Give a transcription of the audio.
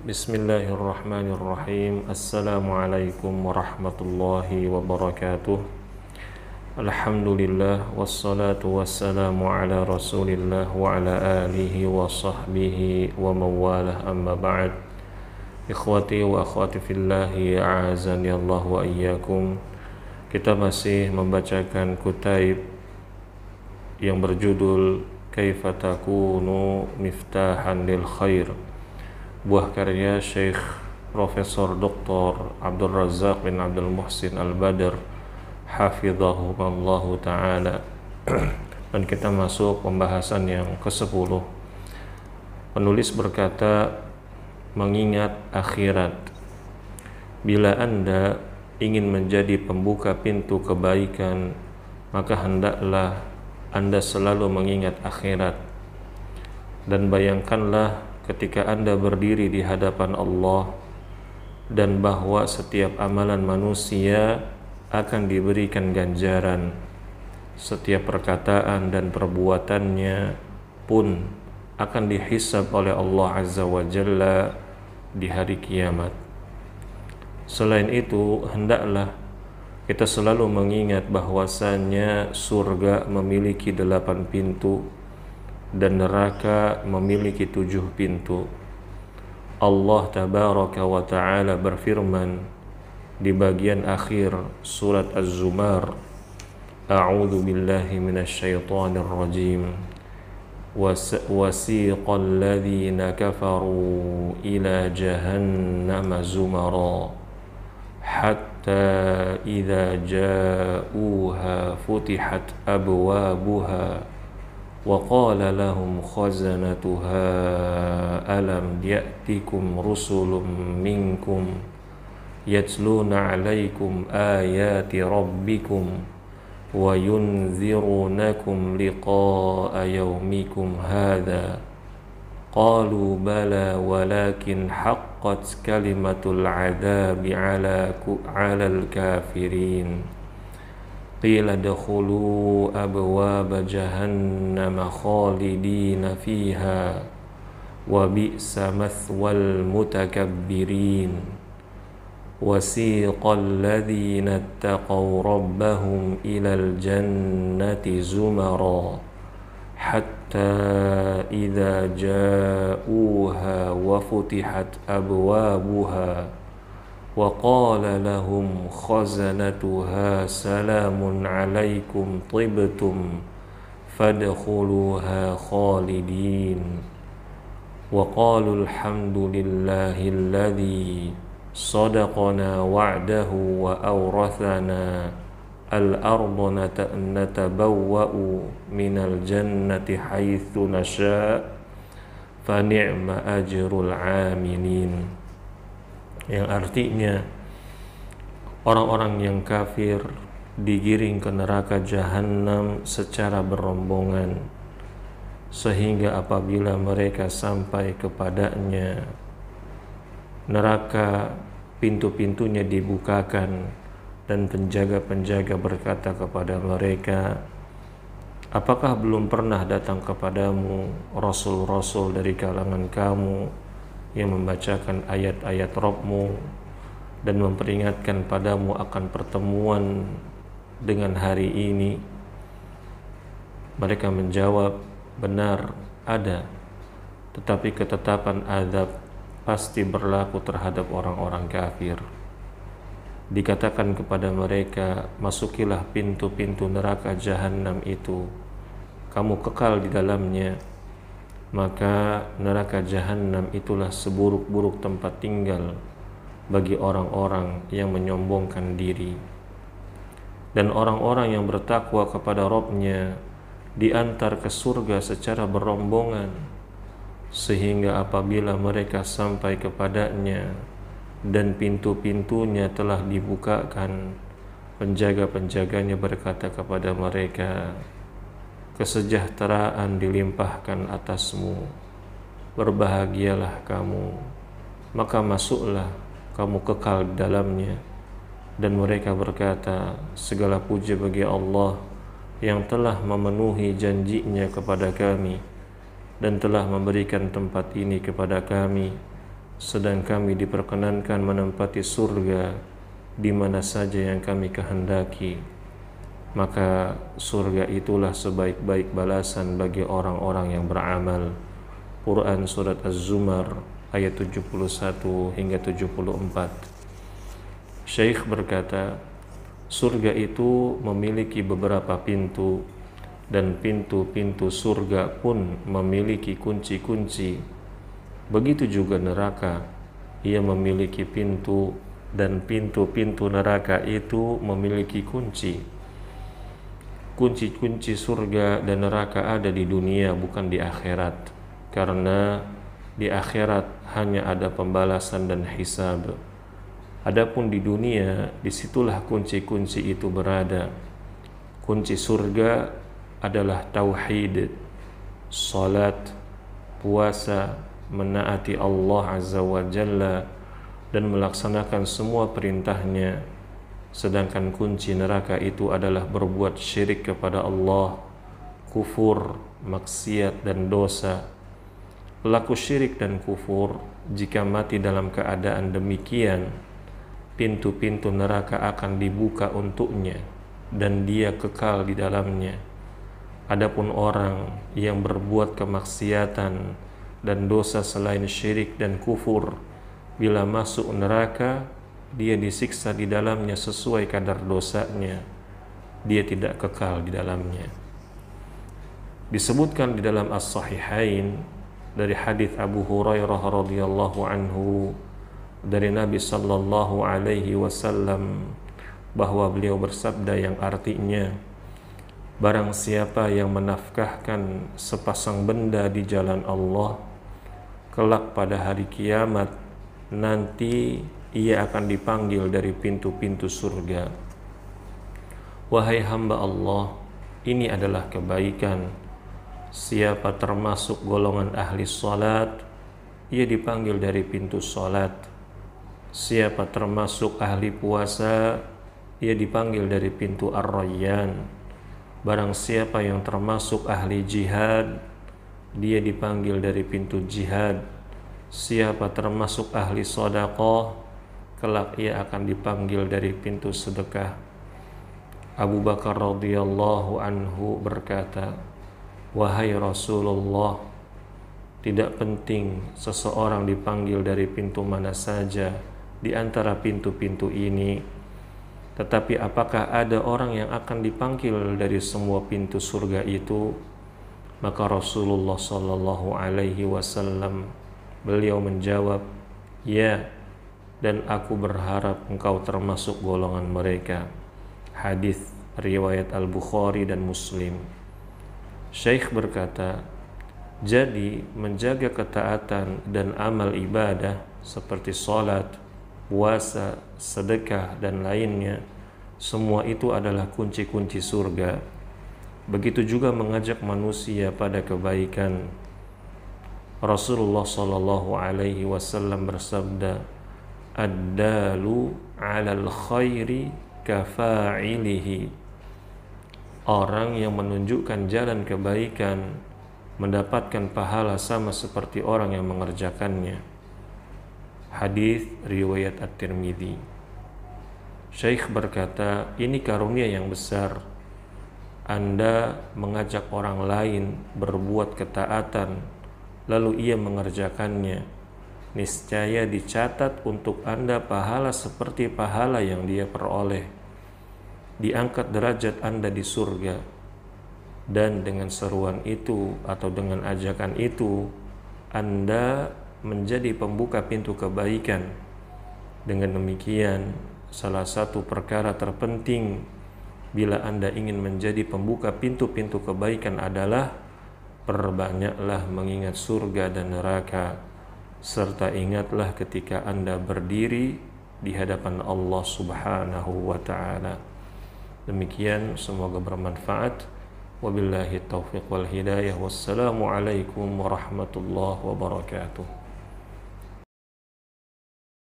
Bismillahirrahmanirrahim. Assalamualaikum warahmatullahi wabarakatuh. Alhamdulillah wassalatu wassalamu ala Rasulillah wa ala alihi wa sahbihi wa mawalah, amma ba'd. Ikhwati wa akhwati fillahi, a'azani Allah wa iyyakum. Kita masih membacakan kutaib yang berjudul Kaifa takunu miftahan lil khair, buah karya Syekh Profesor Dr. Abdul Razak bin Abdul Muhsin Al-Badr hafizahumullahu ta'ala. Dan kita masuk pembahasan yang ke-10. Penulis berkata, mengingat akhirat. Bila Anda ingin menjadi pembuka pintu kebaikan, maka hendaklah Anda selalu mengingat akhirat. Dan bayangkanlah ketika Anda berdiri di hadapan Allah, dan bahwa setiap amalan manusia akan diberikan ganjaran, setiap perkataan dan perbuatannya pun akan dihisab oleh Allah Azza wa Jalla di hari kiamat. Selain itu, hendaklah kita selalu mengingat bahwasannya surga memiliki 8 pintu dan neraka memiliki 7 pintu. Allah tabaraka wa ta'ala berfirman di bagian akhir surat Az-Zumar, A'udzu billahi minasyaitonir rajim. Wasiqal ladzina kafaru ila jahannama zumara hatta idza ja'uha futihat abwabuha wa qala lahum khazanatuha alam ya'tikum rusulun minkum yatluna 'alaikum ayati rabbikum wa yunzirunakum liqa'a yawmikum hadha qalu bala walakin haqqat kalimatul 'adzabi 'alal kafirin qila dakhulu abwaaba jahannama khalidina fiha wa bi'sa mathwal mutakabbirin wasiqal ladzina ittaqaw rabbahum ilal jannati zumara hatta idza ja'uha wa futihat abwabuha wa qala lahum khazanatuha salamun alaikum tibtum fadkhuluha khalidin wa qalu alhamdulillahi alladhi sadaqana wa'dahu wa awrathana al-ardha natabawwa'u minal jannati haitsu nasha' fa ni'ma ajrul 'amilin. Yang artinya, orang-orang yang kafir digiring ke neraka jahanam secara berombongan, sehingga apabila mereka sampai kepadanya, neraka pintu-pintunya dibukakan dan penjaga-penjaga berkata kepada mereka, apakah belum pernah datang kepadamu rasul-rasul dari kalangan kamu yang membacakan ayat-ayat Rabbmu dan memperingatkan padamu akan pertemuan dengan hari ini? Mereka menjawab, benar, ada, tetapi ketetapan azab pasti berlaku terhadap orang-orang kafir. Dikatakan kepada mereka, masukilah pintu-pintu neraka jahanam itu, kamu kekal di dalamnya. Maka neraka jahanam itulah seburuk-buruk tempat tinggal bagi orang-orang yang menyombongkan diri. Dan orang-orang yang bertakwa kepada Rabb-Nya diantar ke surga secara berombongan, sehingga apabila mereka sampai kepadanya dan pintu-pintunya telah dibukakan, penjaga-penjaganya berkata kepada mereka, kesejahteraan dilimpahkan atasmu, berbahagialah kamu, maka masuklah kamu kekal di dalamnya. Dan mereka berkata, segala puji bagi Allah yang telah memenuhi janjinya kepada kami dan telah memberikan tempat ini kepada kami, sedang kami diperkenankan menempati surga di mana saja yang kami kehendaki, maka surga itulah sebaik-baik balasan bagi orang-orang yang beramal. Quran Surat Az-Zumar ayat 71 hingga 74. Syekh berkata, surga itu memiliki beberapa pintu, dan pintu-pintu surga pun memiliki kunci-kunci. Begitu juga neraka, ia memiliki pintu, dan pintu-pintu neraka itu memiliki kunci. Kunci-kunci surga dan neraka ada di dunia, bukan di akhirat, karena di akhirat hanya ada pembalasan dan hisab. Adapun di dunia, disitulah kunci-kunci itu berada. Kunci surga adalah tauhid, salat, puasa, menaati Allah Azza wa Jalla, dan melaksanakan semua perintahnya. Sedangkan kunci neraka itu adalah berbuat syirik kepada Allah, kufur, maksiat, dan dosa. Pelaku syirik dan kufur, jika mati dalam keadaan demikian, pintu-pintu neraka akan dibuka untuknya dan dia kekal di dalamnya. Adapun orang yang berbuat kemaksiatan dan dosa selain syirik dan kufur, bila masuk neraka, dia disiksa di dalamnya sesuai kadar dosanya. Dia tidak kekal di dalamnya. Disebutkan di dalam As-Sahihain dari hadis Abu Hurairah radhiyallahu anhu dari Nabi sallallahu alaihi wasallam bahwa beliau bersabda yang artinya, barang siapa yang menafkahkan sepasang benda di jalan Allah, kelak pada hari kiamat nanti ia akan dipanggil dari pintu-pintu surga. Wahai hamba Allah, ini adalah kebaikan. Siapa termasuk golongan ahli salat, ia dipanggil dari pintu salat. Siapa termasuk ahli puasa, ia dipanggil dari pintu Ar-Rayyan. Barang siapa yang termasuk ahli jihad, dia dipanggil dari pintu jihad. Siapa termasuk ahli sedekah, kelak ia akan dipanggil dari pintu sedekah. Abu Bakar radhiyallahu anhu berkata, wahai Rasulullah, tidak penting seseorang dipanggil dari pintu mana saja di antara pintu-pintu ini, tetapi apakah ada orang yang akan dipanggil dari semua pintu surga itu? Maka Rasulullah sallallahu alaihi wasallam beliau menjawab, ya, dan aku berharap engkau termasuk golongan mereka. Hadis riwayat Al-Bukhari dan Muslim. Syekh berkata, jadi menjaga ketaatan dan amal ibadah seperti salat, puasa, sedekah, dan lainnya, semua itu adalah kunci-kunci surga. Begitu juga mengajak manusia pada kebaikan. Rasulullah sallallahu alaihi wasallam bersabda, ad-dalu 'alal khairi kafa'ilihi. Orang yang menunjukkan jalan kebaikan mendapatkan pahala sama seperti orang yang mengerjakannya. Hadis riwayat At-Tirmidzi. Syekh berkata, ini karunia yang besar. Anda mengajak orang lain berbuat ketaatan, lalu ia mengerjakannya, niscaya dicatat untuk Anda pahala seperti pahala yang dia peroleh. Diangkat derajat Anda di surga. Dan dengan seruan itu atau dengan ajakan itu, Anda menjadi pembuka pintu kebaikan. Dengan demikian, salah satu perkara terpenting bila Anda ingin menjadi pembuka pintu-pintu kebaikan adalah perbanyaklah mengingat surga dan neraka, serta ingatlah ketika Anda berdiri di hadapan Allah Subhanahu wa ta'ala. Demikian, semoga bermanfaat. Wabillahi taufiq wal hidayah. Wassalamualaikum warahmatullahi wabarakatuh.